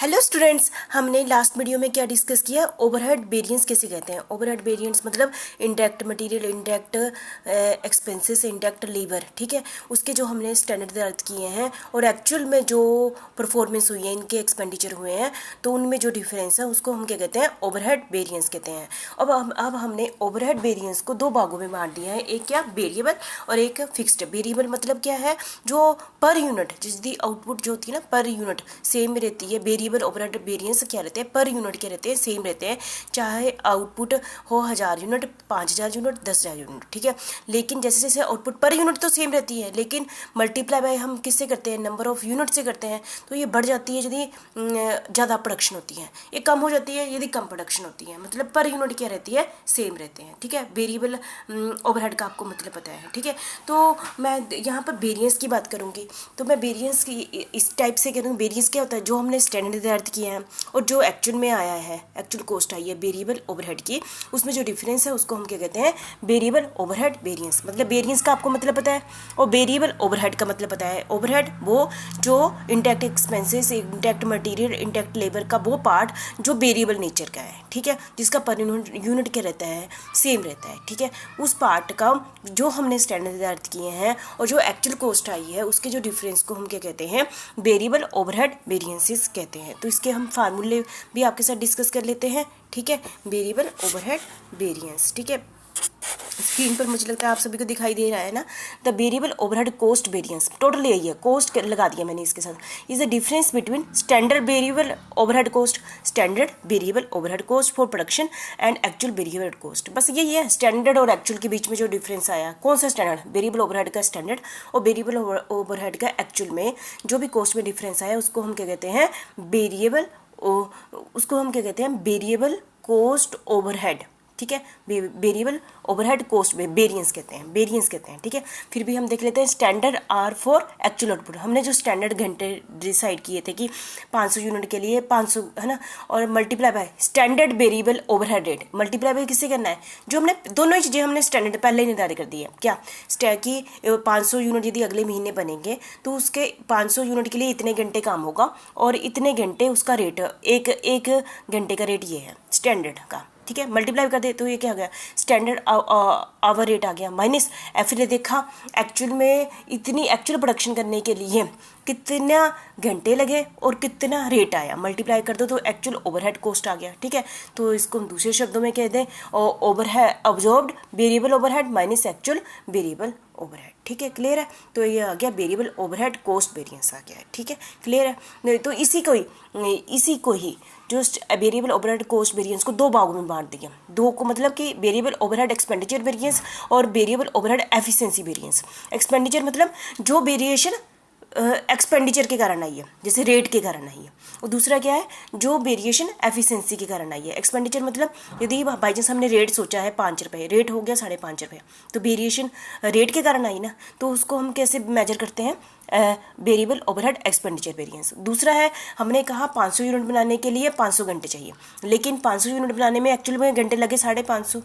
Hello students, हमने last video में क्या डिस्कस किया? ओवरहेड वेरिएंस किसे कहते हैं? ओवरहेड वेरिएंस मतलब indirect material, indirect expenses, indirect labour, ठीक है। उसके जो हमने स्टैंडर्ड दर्ज किए हैं और एक्चुअल में जो परफॉर्मेंस हुई है, इनके एक्सपेंडिचर हुए हैं, तो उनमें जो डिफरेंस है उसको हम क्या कहते हैं? ओवरहेड वेरिएंस कहते हैं। अब हमने ओवरहेड वेरिएंस को दो भागों में बांट दिया है, एक क्या वेरिएबल और एक फिक्स्ड। वेरिएबल मतलब क्या है? जो पर यूनिट जिसकी आउटपुट जो होती है ना, पर यूनिट सेम रहती है। वेरिएबल ओवरहेड वेरिएंस क्या रहते हैं? पर यूनिट क्या रहते हैं? सेम रहते हैं, चाहे आउटपुट हो 1000 यूनिट, 5000 यूनिट, 10,000 यूनिट, ठीक है। लेकिन जैसे जैसे आउटपुट पर यूनिट तो सेम रहती है, लेकिन मल्टीप्लाई बाय हम किससे करते हैं? नंबर ऑफ यूनिट से करते हैं। तो ये बढ़ जाती है यदि ज़्यादा प्रोडक्शन होती है, ये कम हो जाती है यदि कम प्रोडक्शन होती है। मतलब पर यूनिट क्या रहती है? सेम रहते हैं, ठीक है। वेरिएबल ओवरहेड का आपको मतलब पता है, ठीक है। तो मैं यहाँ पर वेरिएंस की बात करूँगी, तो मैं वेरिएंस की इस टाइप से करूँगी। वेरिएंस क्या होता है? जो हमने स्टैंडर्ड निर्धारित किए हैं और जो एक्चुअल में आया है, एक्चुअल कॉस्ट आई है वेरिएबल ओवरहेड की, उसमें जो डिफरेंस है उसको हम क्या कहते हैं? Variable overhead variance. मतलब वेरिएंस का आपको मतलब पता है और वेरिएबल ओवरहेड का मतलब पता है। ओवरहेड वो जो indirect expenses, indirect material, indirect labour का वो पार्ट जो वेरिएबल नेचर का है, ठीक है, जिसका पर यूनिट क्या रहता है? सेम रहता है, ठीक है। उस पार्ट का जो हमने स्टैंडर्ड निर्धारित किए हैं और जो एक्चुअल कॉस्ट आई है, उसके जो डिफरेंस को हम क्या कहते हैं? वेरिएबल ओवरहेड वेरिएंसेस कहते हैं। तो इसके हम फार्मूले भी आपके साथ डिस्कस कर लेते हैं, ठीक है। वेरिएबल ओवरहेड वेरिएंस, ठीक है। स्क्रीन पर मुझे लगता है आप सभी को दिखाई दे रहा है ना। The variable overhead cost variance, total यही है, कॉस्ट लगा दिया मैंने इसके साथ। Is the difference between standard variable overhead cost, standard variable overhead cost for production and actual variable cost. बस यही है, स्टैंडर्ड और एक्चुअल के बीच में जो डिफरेंस आया। कौन सा स्टैंडर्ड? वेरिएबल ओवरहेड का स्टैंडर्ड और वेरिएबल ओवरहेड का एक्चुअल में जो भी कॉस्ट में डिफरेंस आया उसको हम क्या कहते हैं? वेरिएबल, उसको हम क्या कहते हैं? वेरिएबल कॉस्ट ओवरहेड, ठीक है। वेरिएबल ओवरहेड कॉस्ट में वेरिएंस कहते हैं, वेरिएंस कहते हैं, ठीक है। फिर भी हम देख लेते हैं standard are for actual output. हमने जो स्टैंडर्ड घंटे डिसाइड किए थे कि 500 यूनिट के लिए 500 है ना, और multiply by standard variable overhead rate. Multiply by किससे करना है? जो हमने दोनों ही चीज़ें हमने स्टैंडर्ड पहले ही निर्धारित कर दी है। क्या कि 500 यूनिट यदि अगले महीने बनेंगे तो उसके 500 यूनिट के लिए इतने घंटे काम होगा और इतने घंटे उसका रेट, एक घंटे का रेट ये है स्टैंडर्ड का, ठीक है। मल्टीप्लाई कर दे तो ये क्या हो गया? स्टैंडर्ड आवर रेट आ गया माइनस। फिर देखा एक्चुअल में इतनी एक्चुअल प्रोडक्शन करने के लिए कितना घंटे लगे और कितना रेट आया, मल्टीप्लाई कर दो तो एक्चुअल ओवरहेड कॉस्ट आ गया, ठीक है। तो इसको हम दूसरे शब्दों में कह दें overhead absorbed variable overhead minus actual variable overhead, ठीक है। क्लियर है? तो ये आ गया वेरिएबल ओवरहेड कॉस्ट वेरिएंस आ गया है, ठीक है। क्लियर है? तो इसी को ही जो वेरिएबल ओवरहेड कॉस्ट वेरिएंस को दो भागों में बांट दिया। दो को मतलब कि वेरिएबल ओवरहेड एक्सपेंडिचर वेरिएंस और variable overhead efficiency variance. Expenditure मतलब जो वेरिएशन एक्सपेंडिचर के कारण आई है, जैसे रेट के कारण आई है, और दूसरा क्या है? जो वेरिएशन एफिशिएंसी के कारण आई है। एक्सपेंडिचर मतलब यदि बाई चांस हमने रेट सोचा है 5 रुपये, रेट हो गया 5.5 रुपये, तो वेरिएशन रेट के कारण आई ना, तो उसको हम कैसे मेजर करते हैं? Variable overhead expenditure variance. दूसरा है, हमने कहा 500 यूनिट बनाने के लिए 500 घंटे चाहिए, लेकिन 500 यूनिट बनाने में एक्चुअल में घंटे लगे 550,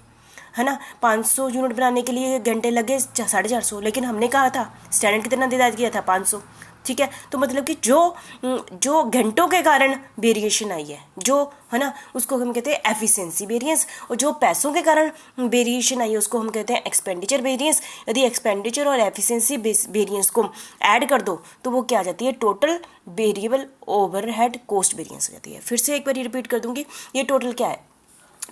है ना। 500 यूनिट बनाने के लिए घंटे लगे 450, लेकिन हमने कहा था स्टैंडर्ड कितना निर्धारित किया था? 500, ठीक है। तो मतलब कि जो घंटों के कारण वेरिएशन आई है, जो है ना, उसको हम कहते हैं एफिशिएंसी वेरिएंस, और जो पैसों के कारण वेरिएशन आई है उसको हम कहते हैं एक्सपेंडिचर वेरिएंस। यदि एक्सपेंडिचर और एफिशिएंसी वेरिएंस को ऐड कर दो तो वो क्या आ जाती है? Total variable overhead cost variance आ जाती है। फिर से एक बार रिपीट कर दूंगी, ये टोटल क्या है?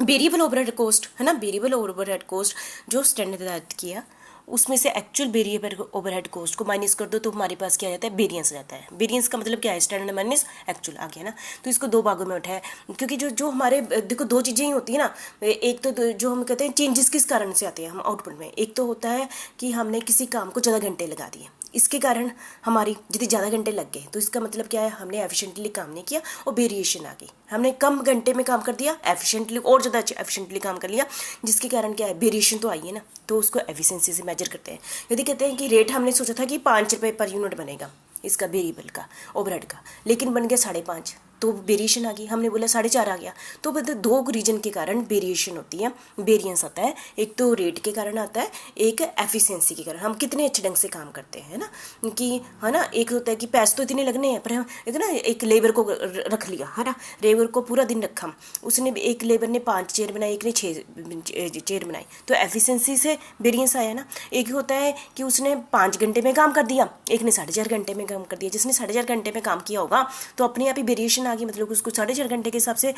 वेरिएबल ओवरहेड कॉस्ट, है ना। वेरिएबल ओवरहेड कॉस्ट जो स्टैंडर्ड निर्धारित किया, उसमें से एक्चुअल वेरिएबल ओवरहेड कॉस्ट को माइनस कर दो तो हमारे पास क्या रहता है? वेरिएंस रहता है। वेरिएंस का मतलब क्या है? स्टैंडर्ड माइनस एक्चुअल आ गया ना। तो इसको दो भागों में उठाया, क्योंकि जो हमारे देखो दो चीज़ें ही होती है ना। एक तो जो हम कहते हैं चेंजेस किस कारण से आते हैं हम आउटपुट में, एक तो होता है कि हमने किसी काम को ज़्यादा घंटे लगा दिए, इसके कारण हमारी यदि ज़्यादा घंटे लग गए तो इसका मतलब क्या है? हमने एफिशिएंटली काम नहीं किया और वेरिएशन आ गई। हमने कम घंटे में काम कर दिया एफिशिएंटली, और ज़्यादा एफिशिएंटली काम कर लिया, जिसके कारण क्या है? वेरिएशन तो आई है ना। तो उसको एफिशिएंसी से मेजर करते हैं। यदि कहते हैं कि रेट हमने सोचा था कि 5 रुपये पर यूनिट बनेगा इसका वेरिएबल का ओवरहेड का, लेकिन बन गया 5.5, तो वेरिएशन आ गई। हमने बोला 4.5 आ गया, तो मतलब 2 रीजन के कारण वेरिएशन होती है, वेरिएंस आता है। एक तो रेट के कारण आता है, एक एफिशिएंसी के कारण, हम कितने अच्छे ढंग से काम करते हैं ना, कि है ना। एक होता है कि पैसे तो इतने लगने हैं, पर हम एक ना एक लेबर को रख लिया है ना, लेबर को पूरा दिन रखा, उसने एक लेबर ने 5 चेयर बनाई, एक ने 6 चेयर बनाई, तो एफिशिएंसी से वेरिएंस आया ना। एक होता है कि उसने 5 घंटे में काम कर दिया, एक ने 4.5 घंटे में काम कर दिया। जिसने 4.5 घंटे में काम किया होगा तो अपने आप ही वेरिएशन आ गई, मतलब उसको 4.5 घंटे के हिसाब से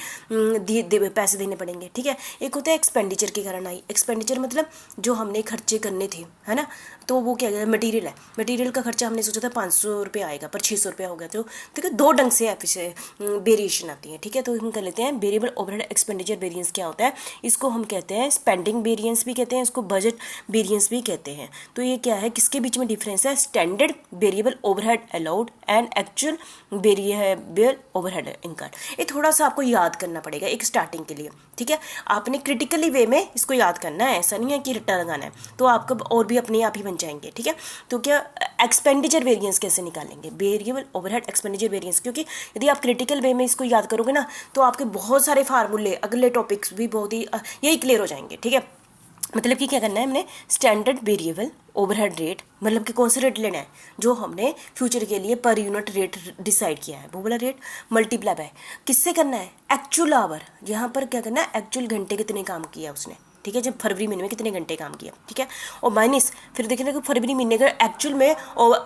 पैसे देने पड़ेंगे, ठीक है। एक होता है एक्सपेंडिचर के कारण आई। एक्सपेंडिचर मतलब जो हमने खर्चे करने थे, है ना, तो वो क्या है, मटेरियल है। मटेरियल का खर्चा हमने सोचा था 500 रुपये आएगा, पर 600 रुपया हो गया। तो ठीक है, 2 ढंग से वेरिएशन आती है, ठीक है। तो हम कर लेते हैं वेरिएबल ओवरहेड एक्सपेंडिचर वेरिएंस क्या होता है। इसको हम कहते हैं स्पेंडिंग वेरिएंस भी कहते हैं, इसको बजट वेरिएंस भी कहते हैं। तो ये क्या है, किसके बीच में डिफरेंस है, standard variable overhead allowed and actual variable overhead incurred. ये थोड़ा सा आपको याद करना पड़ेगा एक स्टार्टिंग के लिए, ठीक है। आपने क्रिटिकली वे में इसको याद करना है, ऐसा नहीं है कि रट्टा लगाना है, तो आपका और भी अपने आप ही बन जाएंगे, ठीक है। तो क्या एक्सपेंडिचर वेरिएंस कैसे निकालेंगे, वेरिएबल ओवरहेड एक्सपेंडिचर वेरिएंस, क्योंकि यदि आप क्रिटिकल वे में इसको याद करोगे ना, तो आपके बहुत सारे फार्मूले, अगले टॉपिक्स भी बहुत ही यही क्लियर हो जाएंगे, ठीक है। मतलब कि क्या करना है हमने, स्टैंडर्ड वेरिएबल ओवरहेड रेट, मतलब कि कौन सा रेट लेना है, जो हमने फ्यूचर के लिए पर यूनिट रेट डिसाइड किया है, वो वाला रेट मल्टीप्लाई बाय किससे करना है, एक्चुअल आवर। यहाँ पर क्या करना है, एक्चुअल घंटे कितने काम किया उसने, ठीक है, जब फरवरी महीने में कितने घंटे काम किया, ठीक है। और माइनस फिर देखना कि फरवरी महीने का एक्चुअल में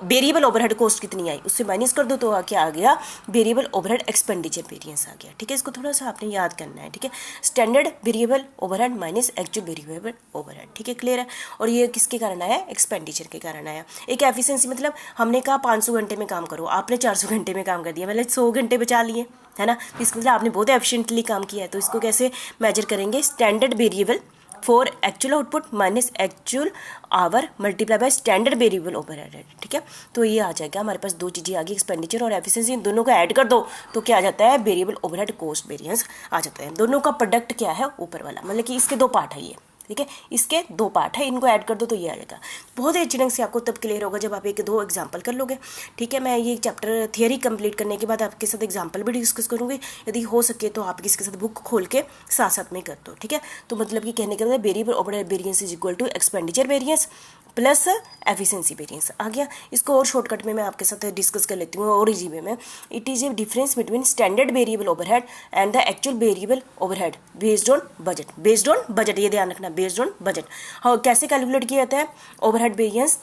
वेरिएबल ओवरहेड कॉस्ट कितनी आई, उससे माइनस कर दो तो क्या आ गया, वेरिएबल ओवरहेड एक्सपेंडिचर वेरिएंस आ गया, ठीक है। इसको थोड़ा सा आपने याद करना है, ठीक है। Standard variable overhead minus actual variable overhead, ठीक है, क्लियर है। और ये किसके कारण आया, एक्सपेंडिचर के कारण आया। एक एफिशिएंसी मतलब हमने कहा 500 घंटे में काम करो, आपने 400 घंटे में काम कर दिया, मतलब 100 घंटे बचा लिए, है ना। तो इसका मतलब आपने बहुत एफिशिएंटली काम किया है। तो इसको कैसे मेजर करेंगे, standard variable for actual output minus actual our multiply by standard variable overhead, ठीक है। तो ये आ जाएगा हमारे पास 2 चीज़ें आ गई, एक्सपेंडिचर और एफिशिएंसी, इन दोनों को ऐड कर दो तो क्या आ जाता है, वेरिएबल ओवरहेड कॉस्ट वेरिएंस आ जाता है। दोनों का प्रोडक्ट क्या है, ऊपर वाला, मतलब कि इसके 2 पार्ट है ये, ठीक है, इसके 2 पार्ट है, इनको ऐड कर दो तो ये आ जाएगा। बहुत ही अच्छे ढंग से आपको तब क्लियर होगा जब आप 1-2 एग्जांपल कर लोगे, ठीक है। मैं ये चैप्टर थियरी कंप्लीट करने के बाद आपके साथ एग्जांपल भी डिस्कस करूँगी, यदि हो सके तो आप इसके साथ बुक खोल के साथ साथ में कर दो, ठीक है। तो मतलब कि कहने का मतलब variable overhead variance is equal to expenditure variance plus efficiency variance आ गया। इसको और शॉर्टकट में मैं आपके साथ डिस्कस कर लेती हूँ और इजी वे में। It is a difference between standard variable overhead and the actual variable overhead based on budget, based on budget, ये ध्यान रखना, बेस्ड ऑन बजट। हाँ, कैसे कैलकुलेट किया जाता है overhead variance,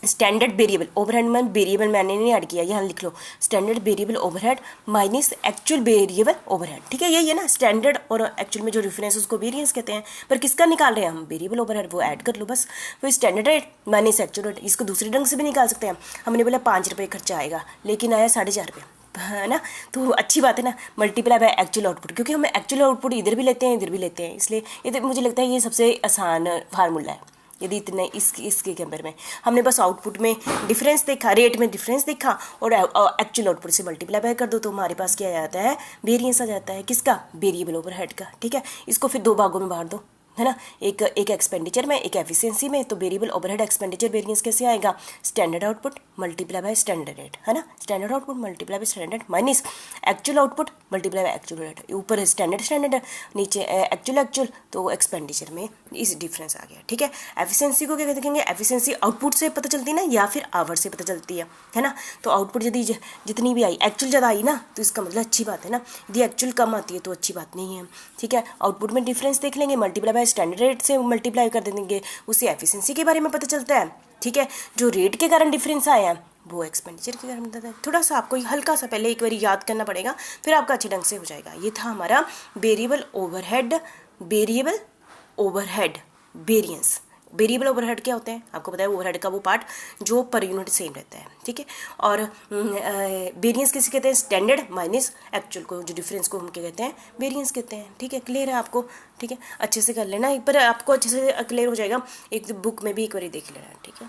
standard variable overhead में वेरिएबल मैंने नहीं ऐड किया, यहाँ लिख लो standard variable overhead minus actual variable overhead, ठीक है। यही है ना, स्टैंडर्ड और एक्चुअल में जो डिफरेंस है उसको वेरिएंस कहते हैं। पर किसका निकाल रहे हैं हम, वेरिएबल ओवरहेड, वो ऐड कर लो बस। फिर standard rate minus actual rate, इसको दूसरे ढंग से भी निकाल सकते हैं। हमने बोला 5 रुपये खर्चा आएगा, लेकिन आया 4.5 रुपये, है ना। तो अच्छी बात है ना, मल्टीप्लाई बाय एक्चुअल आउटपुट, क्योंकि हम एक्चुअल आउटपुट इधर भी लेते हैं इधर भी लेते हैं, इसलिए ये मुझे लगता है ये सबसे आसान फार्मूला है। यदि इतने इसके कंपेयर में हमने बस आउटपुट में डिफरेंस देखा, रेट में डिफरेंस देखा और एक्चुअल आउटपुट से मल्टीप्लाई बाय कर दो तो हमारे पास क्या आ जाता है, वेरिएंस आ जाता है, किसका, वेरिएबल ओवरहेड का, ठीक है। इसको फिर 2 भागों में बांट दो, है ना, एक एक्सपेंडिचर में, एक एफिशिएंसी में। तो वेरिएबल ओवरहेड एक्सपेंडिचर वेरिएंस कैसे आएगा, standard output multiply by standard rate, है ना, standard output multiply by standard minus actual output multiply by actual rate, ऊपर स्टैंडर्ड नीचे एक्चुअल, तो एक्सपेंडिचर में इस डिफरेंस आ गया, ठीक है। एफिशिएंसी को क्या देखेंगे, एफिशिएंसी आउटपुट से पता चलती है ना, या फिर आवर से पता चलती है ना। तो आउटपुट यदि जितनी भी आई, एक्चुअल ज़्यादा आई ना, तो इसका मतलब अच्छी बात है ना, यदि एक्चुअल कम आती है तो अच्छी बात नहीं है, ठीक है। आउटपुट में डिफरेंस देख लेंगे, मल्टीप्लाई बाय स्टैंडर्ड रेट से मल्टीप्लाई कर देंगे, उससे एफिशिएंसी के बारे में पता चलता है, ठीक है। जो रेट के कारण डिफरेंस आया है वो एक्सपेंडिचर के कारण बताता है। थोड़ा सा आपको हल्का सा पहले एक बार याद करना पड़ेगा, फिर आपका अच्छे ढंग से हो जाएगा। ये था हमारा variable overhead variance. Variable overhead क्या होते हैं आपको पता है, ओवरहेड का वो पार्ट जो पर यूनिट सेम रहता है, ठीक है। और वेरिएंस किसे कहते हैं, स्टैंडर्ड माइनस एक्चुअल को, जो डिफरेंस को हम क्या कहते हैं, वेरिएंस कहते हैं, ठीक है। क्लियर है आपको, ठीक है, अच्छे से कर लेना, एक बार आपको अच्छे से क्लियर हो जाएगा, एक बुक में भी एक बार देख लेना, ठीक है।